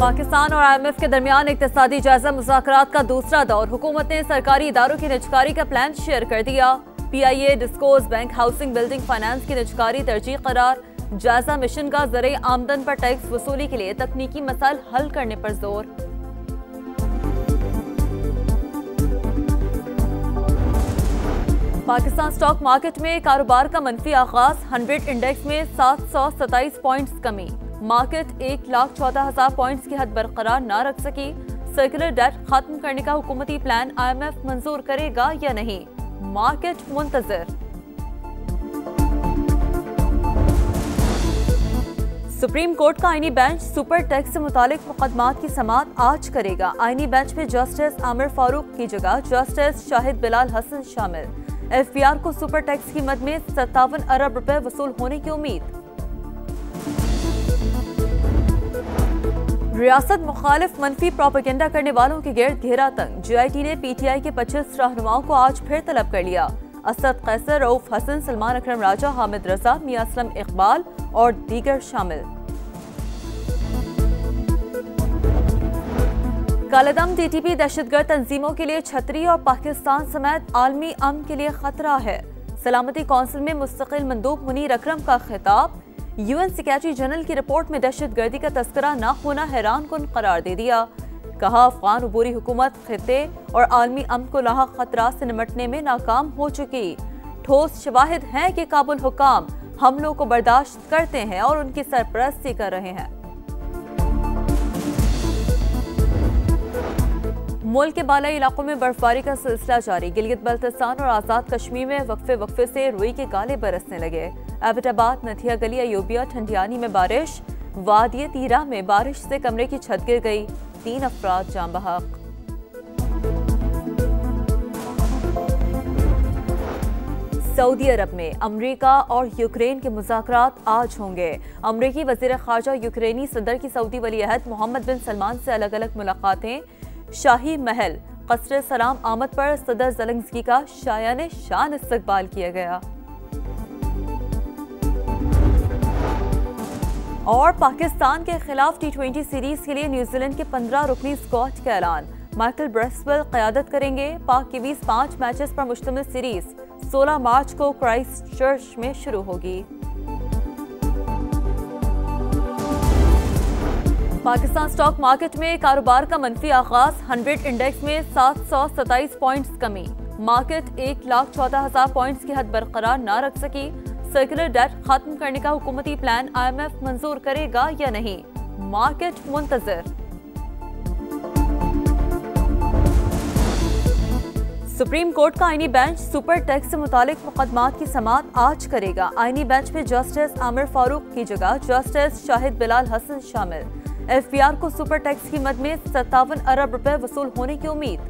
पाकिस्तान और IMF के दरमियान इक्तिसादी जायजा मुज़ाकरात का दूसरा दौर। हुकूमत ने सरकारी इदारों की निजकारी का प्लान शेयर कर दिया। PIA, discoms bank, housing, building finance की निजकारी तरजीह करार। जायजा मिशन का ज़रिए आमदन पर टैक्स वसूली के लिए तकनीकी मसाइल हल करने पर जोर। पाकिस्तान स्टॉक मार्केट में कारोबार का मनफी आगाज। 100 इंडेक्स में 727 पॉइंट्स कमी। मार्केट 1,14,000 पॉइंट्स की हद बरकरार न रख सकी। सर्कुलर डेट खत्म करने का हुकूमती प्लान IMF मंजूर करेगा या नहीं, मार्केट मुंतजर। सुप्रीम कोर्ट का आईनी बेंच सुपर टैक्स से मुतालिक मुकदमात की समाअत आज करेगा। आईनी बेंच में जस्टिस आमिर फारूक की जगह जस्टिस शाहिद बिलाल हसन शामिल। FBR को सुपर टैक्स की मद में 57 अरब रुपए वसूल होने की उम्मीद। रियासत मुखालिफ मनफी प्रोपेगेंडा करने वालों के गिर्द घेरा तंग। GIT ने PTI के 25 रहनुमाओं को आज फिर तलब कर लिया। असद कैसर, रऊफ हसन, सलमान अकरम राजा, हामिद रजा, मियां असलम इकबाल और दीगर शामिल। कालेदम TTP दहशतगर्द तंजीमों के लिए छतरी और पाकिस्तान समेत आलमी अमन के लिए खतरा है। सलामती कौंसिल में मुस्तकिल मंदूब मुनीर अकरम का खिताब। UN सेक्रेटरी जनरल की रिपोर्ट में दहशतगर्दी का तस्करा न होना हैरान कुन करार दे दिया। कहा, अफगान उबूरी हुकूमत खित्ते और आलमी अमन को लाहक खतरा से निमटने में नाकाम हो चुकी। ठोस शवाहिद हैं कि काबुल हुकाम हमलों को बर्दाश्त करते हैं और उनकी सरपरस्ती कर रहे हैं। मुल्क के बालाई इलाकों में बर्फबारी का सिलसिला जारी। गिलगित बल्तिस्तान और आज़ाद कश्मीर में वक्फे से रुई के गाले बरसने लगे। एबटाबाद, नथिया गली, अयूबिया, ठंडियानी में बारिश। वादिय तीरा में बारिश से कमरे की छत गिर गई, 3 अफराद जान बहक। सऊदी अरब में अमरीका और यूक्रेन के मुज़ाकरात आज होंगे। अमरीकी वज़ीर ख़ारजा यूक्रेनी सदर की सऊदी वली अहद मोहम्मद बिन सलमान से अलग अलग मुलाकातें। शाही महल क़स्र सलाम आमद पर सदर ज़ेलेंस्की का शायाने शान इस्तकबाल किया गया। और पाकिस्तान के खिलाफ T20 सीरीज के लिए न्यूजीलैंड के 15 रुकनी स्क्वाड का ऐलान। माइकल ब्रेसवेल क़यादत करेंगे। पाक की 5 मैचेस पर मुश्तमिल सीरीज 16 मार्च को क्राइस्टचर्च में शुरू होगी। पाकिस्तान स्टॉक मार्केट में कारोबार का मनफी आगाज। 100 इंडेक्स में 727 पॉइंट्स कमी। मार्केट 1,14,000 पॉइंट्स की हद बरकरार न रख सकी। सर्कुलर डेट खत्म करने का हुकूमती प्लान IMF मंजूर करेगा या नहीं, मार्केट मुंतजर। सुप्रीम कोर्ट का आईनी बेंच सुपर टैक्स से मुतालिक मुकदमात की समाअत आज करेगा। आईनी बेंच में जस्टिस आमिर फारूक की जगह जस्टिस शाहिद बिलाल हसन शामिल। FBR को सुपर टैक्स की मद में 57 अरब रुपए वसूल होने की उम्मीद।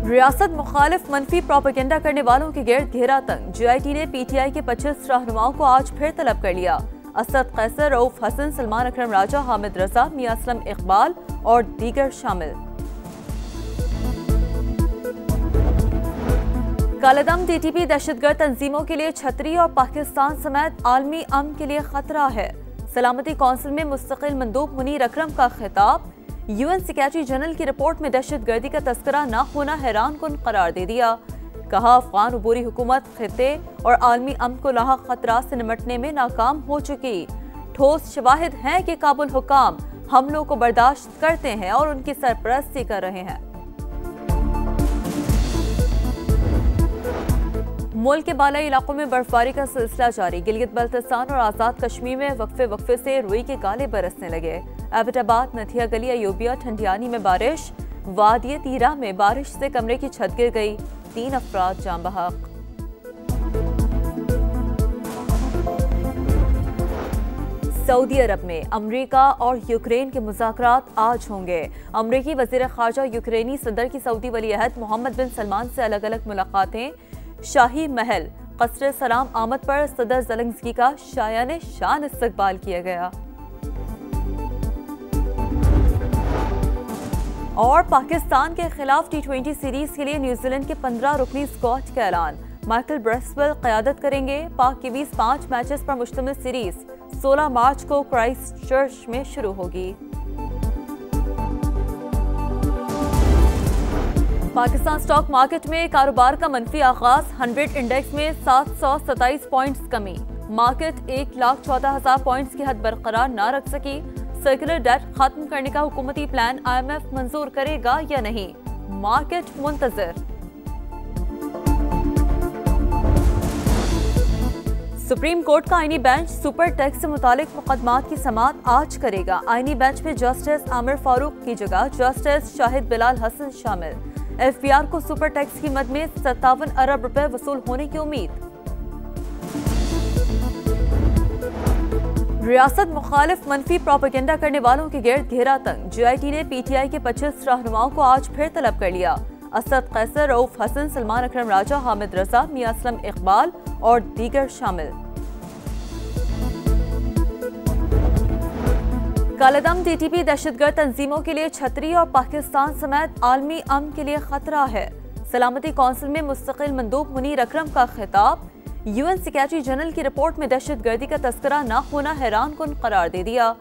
रियासत मुखालिफ मनफी प्रोपेगेंडा करने वालों के गिर्द घेरा तंग। GIT ने PTI के 25 रहनुमाओं को आज फिर तलब कर लिया। असद कैसर, रऊफ हसन, सलमान अकरम राजा, हामिद रजा, मियां असलम इकबाल और दीगर शामिल। कालेदम TTP दहशतगर्द तंजीमों के लिए छतरी और पाकिस्तान समेत आलमी अमन के लिए खतरा है। सलामती कौंसिल में मुस्तकिल मंदूब मुनीर अकरम का खिताब। UN सेक्रेटरी जनरल की रिपोर्ट में दहशतगर्दी का तस्करा न होना हैरान कुन करार दे दिया। कहा, अफगान उबूरी हुकूमत खित्ते और आलमी अमन को लाहक खतरा से निमटने में नाकाम हो चुकी। ठोस शवाहिद हैं कि काबुल हुकाम हमलों को बर्दाश्त करते हैं और उनकी सरपरस्ती कर रहे हैं। मुल्क के बालाई इलाकों में बर्फबारी का सिलसिला जारी। गिलगित बल्तिस्तान और आज़ाद कश्मीर में वक्फे से रुई के गाले बरसने लगे। एबटाबाद, नथिया गली, अयूबिया, ठंडियानी में बारिश। वादिय तीरा में बारिश से कमरे की छत गिर गई, 3 अफराद जान बहक। सऊदी अरब में अमरीका और यूक्रेन के मुज़ाकरात आज होंगे। अमरीकी वज़ीर ख़ारजा यूक्रेनी सदर की सऊदी वली अहद मोहम्मद बिन सलमान से अलग अलग मुलाकातें। शाही महल क़स्र सलाम आमद पर सदर ज़ेलेंस्की का शायाने शान इस्तकबाल किया गया। और पाकिस्तान के खिलाफ T20 सीरीज के लिए न्यूजीलैंड के 15 रुकनी स्क्वाड का ऐलान। माइकल ब्रेसवेल क़यादत करेंगे। पाक की 5 मैचेस पर मुश्तमिल सीरीज 16 मार्च को क्राइस्ट चर्च में शुरू होगी। पाकिस्तान स्टॉक मार्केट में कारोबार का मनफी आगाज, 100 इंडेक्स में 727 पॉइंट्स कमी। मार्केट 1,14,000 पॉइंट्स की हद बरकरार न रख सकी। सर्कुलर डेट खत्म करने का हुकूमती प्लान IMF मंजूर करेगा या नहीं, मार्केट मुंतजर। सुप्रीम कोर्ट का आईनी बेंच सुपर टैक्स से मुतालिक मुकदमात की समाअत आज करेगा। आईनी बेंच में जस्टिस आमिर फारूक की जगह जस्टिस शाहिद बिलाल हसन शामिल। FBR को सुपर टैक्स की मद में 57 अरब रुपए वसूल होने की उम्मीद। रियासत मुखालिफ मनफी प्रोपेगेंडा करने वालों के गिर्द घेरा तंग। GIT ने PTI के 25 रहनुमाओं को आज फिर तलब कर लिया। असद कैसर, रऊफ हसन, सलमान अकरम राजा, हामिद रजा, मियां असलम इकबाल और दीगर शामिल। कालेदम TTP दहशतगर्द तंजीमों के लिए छतरी और पाकिस्तान समेत आलमी अमन के लिए खतरा है। सलामती कौंसिल में मुस्तकिल मंदूब मुनीर अकरम का खिताब। UN सेक्रेटरी जनरल की रिपोर्ट में दहशतगर्दी का तस्करा न होना हैरानकुन करार दे दिया।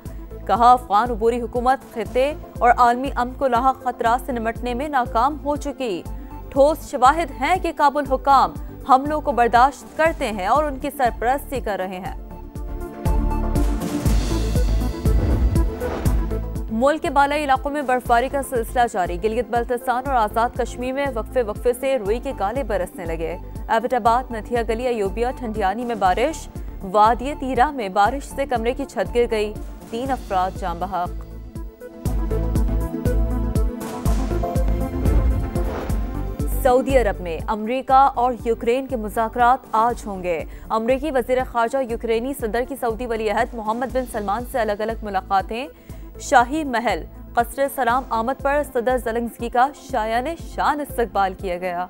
कहा, अफगान अबूरी हुकूमत खित्ते और आलमी अमन को लाहक खतरात से निपटने में नाकाम हो चुकी। ठोस शवाहिद हैं कि काबुल हुकाम हमलों को बर्दाश्त करते हैं और उनकी सरपरस्ती कर रहे हैं। मुल्क के बालाई इलाकों में बर्फबारी का सिलसिला जारी। गिलगित बल्तिस्तान और आज़ाद कश्मीर में वक्फे से रुई के गाले बरसने लगे। एबटाबाद, नथिया गली, अयूबिया, ठंडियानी में बारिश। वादिय तीरा में बारिश से कमरे की छत गिर गई, 3 अफराद जान बहक। सऊदी अरब में अमरीका और यूक्रेन के मुज़ाकरात आज होंगे। अमरीकी वज़ीर ख़ारजा यूक्रेनी सदर की सऊदी वली-अहद मोहम्मद बिन सलमान से अलग अलग मुलाकातें। शाही महल क़स्र सलाम आमद पर सदर ज़ेलेंस्की का शायाने शान इस्तकबाल किया गया।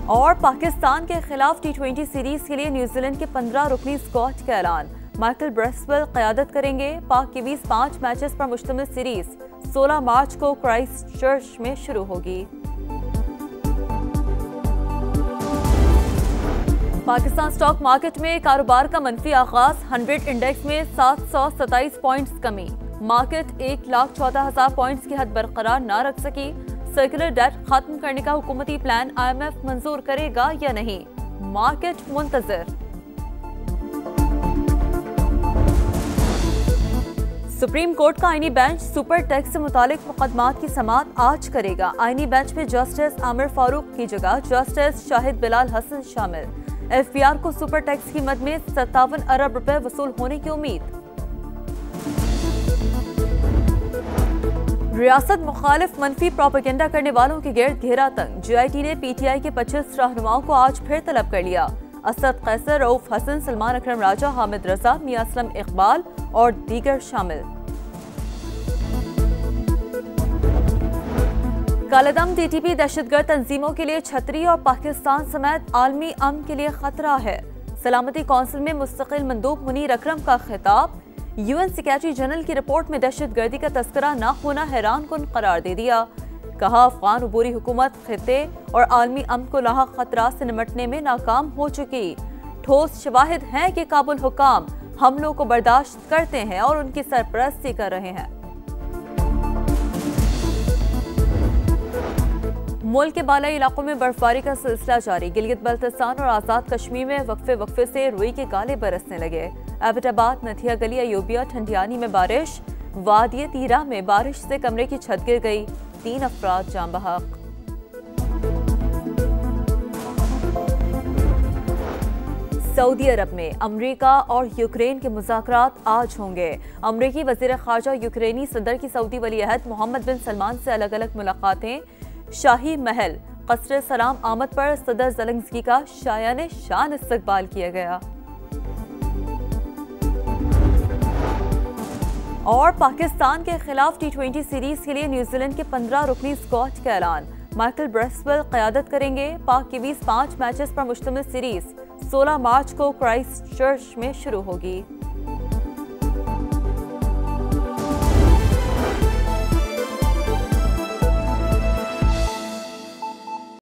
और पाकिस्तान के खिलाफ T20 सीरीज के लिए न्यूजीलैंड के 15 रुकनी स्क्वाड का ऐलान। माइकल ब्रेसवेल क़यादत करेंगे। पाक के 5 मैचेस पर मुश्तमिल सीरीज 16 मार्च को क्राइस्ट चर्च में शुरू होगी। पाकिस्तान स्टॉक मार्केट में कारोबार का मनफी आगाज, 100 इंडेक्स में 727 पॉइंट्स कमी। मार्केट 1,14,000 पॉइंट्स की हद बरकरार न रख सकी। सर्कुलर डेट खत्म करने का हुकूमती प्लान IMF मंजूर करेगा या नहीं, मार्केट मुंतजर। सुप्रीम कोर्ट का आईनी बेंच सुपर टैक्स से मुतालिक मुकदमात की समाअत आज करेगा। आईनी बेंच में जस्टिस आमिर फारूक की जगह जस्टिस शाहिद बिलाल हसन शामिल। FBR को सुपर टैक्स की मद में 57 अरब रुपए वसूल होने की उम्मीद। रियासत मुखालिफ मनफी प्रोपेगेंडा करने वालों के गिर्द घेरा तंग। GIT ने PTI के 25 रहनुमाओं को आज फिर तलब कर लिया। असद कैसर, रऊफ हसन, सलमान अकरम राजा, हामिद रजा, मियां असलम इकबाल और दीगर शामिल। कालेदम TTP दहशतगर्द तंजीमों के लिए छतरी और पाकिस्तान समेत आलमी अमन के लिए खतरा है। सलामती कौंसिल में मुस्तकिल मंदूब मुनीर अकरम का खिताब। UN सेक्रेटरी जनरल की रिपोर्ट में दहशतगर्दी का तस्करा न होना हैरानकुन करार दे दिया। कहा, अफगान अबूरी हुकूमत खित्ते और आलमी अमन को लाहक खतरात से निपटने में नाकाम हो चुकी। ठोस शवाहिद हैं कि काबुल हुकाम हमलों को बर्दाश्त करते हैं और उनकी सरपरस्ती कर रहे हैं। मुल्क के बालाई इलाकों में बर्फबारी का सिलसिला जारी। गिलगित बल्तिस्तान और आज़ाद कश्मीर में वक्फे से रुई के गाले बरसने लगे। एबटाबाद, नथिया गली, अयूबिया, ठंडियानी में बारिश। वादिय तीरा में बारिश से कमरे की छत गिर गई, 3 अफराद जान बहक। सऊदी अरब में अमरीका और यूक्रेन के मुज़ाकरात आज होंगे। अमरीकी वज़ीर ख़ारजा यूक्रेनी सदर की सऊदी वली-अहद मोहम्मद बिन सलमान से अलग अलग मुलाकातें। शाही महल क़स्र सलाम आमद पर सदर ज़ेलेंस्की का शायाने शान इस्तकबाल किया गया। और पाकिस्तान के खिलाफ T20 सीरीज के लिए न्यूजीलैंड के 15 रुकनी स्क्वाड का ऐलान। माइकल ब्रेसवेल क़यादत करेंगे। पाक के 5 मैचेस पर मुश्तमिल सीरीज 16 मार्च को क्राइस्ट चर्च में शुरू होगी।